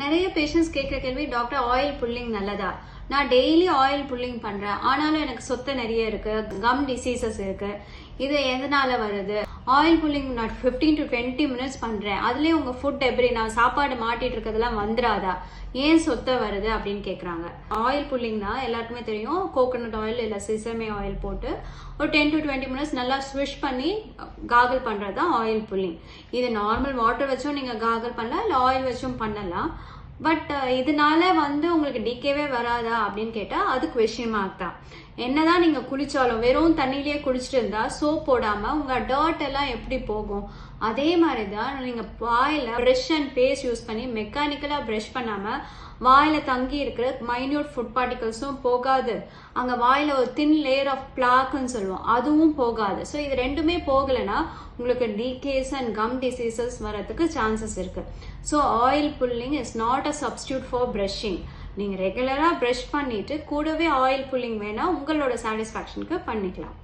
நிறைய பேஷண்ட்ஸ் கேட்குற கேள்வி, டாக்டர் ஆயில் புல்லிங் நல்லதா? நான் டெய்லி ஆயில் புல்லிங் பண்றேன், ஆனாலும் எனக்கு சொத்தை நிறைய இருக்கு, கம் டிசீசஸ் இருக்கு, இது எதனால வருது? ஆயில் புல்லிங் நான் 15 to 20 மினிட்ஸ் பண்றேன், அதுலயே உங்க ஃபுட் எப்படி நான் சாப்பாடு மாட்டிட்டு இருக்கிறதெல்லாம் வந்துடாதா? ஏன் சொத்தை வருது அப்படின்னு கேட்குறாங்க. ஆயில் புல்லிங் தான் எல்லாருக்குமே தெரியும். கோகோனட் ஆயில் இல்லை செசமே ஆயில் போட்டு ஒரு 10 to 20 மினிட்ஸ் நல்லா ஸ்விஷ் பண்ணி காகல் பண்றது தான் ஆயில் புல்லிங். இது நார்மல் வாட்டர் வச்சும் நீங்க காகல் பண்ணலாம், இல்லை ஆயில் வச்சும் பண்ணலாம். பட் இதனால உங்களுக்கு டிகேவே வராதா அப்படின்னு கேட்டா அது கொஸ்டின் மார்க் தான். என்னதான் நீங்க குளிச்சாலும் வெறும் தண்ணியிலேயே குளிச்சுட்டு இருந்தா சோப் போடாம உங்க டர்ட் எல்லாம் எப்படி போகும்? அதே மாதிரிதான் நீங்க வாயில பிரஷ் அண்ட் பேஸ்ட் யூஸ் பண்ணி மெக்கானிக்கலா பிரஷ் பண்ணாம வாயில தங்கி இருக்கிற மைன்யூட் ஃபுட் பார்ட்டிகல்ஸும் போகாது, அங்க வாயில ஒரு தின் லேயர் ஆஃப் பிளாக்னு சொல்லுவோம், அதுவும் போகாது. ஸோ இது ரெண்டுமே போகலைன்னா உங்களுக்கு டிகேஸ் அண்ட் கம் டிசீசஸ் வரதுக்கு சான்சஸ் இருக்கு. So oil pulling is not a substitute for brushing. நீங்க ரெகுலரா பிரஷ் பண்ணிட்டு கூடவே ஆயில் புல்லிங் வேணா உங்களோட சாட்டிஸ்ஃபேக்ஷனுக்கு பண்ணிக்கலாம்.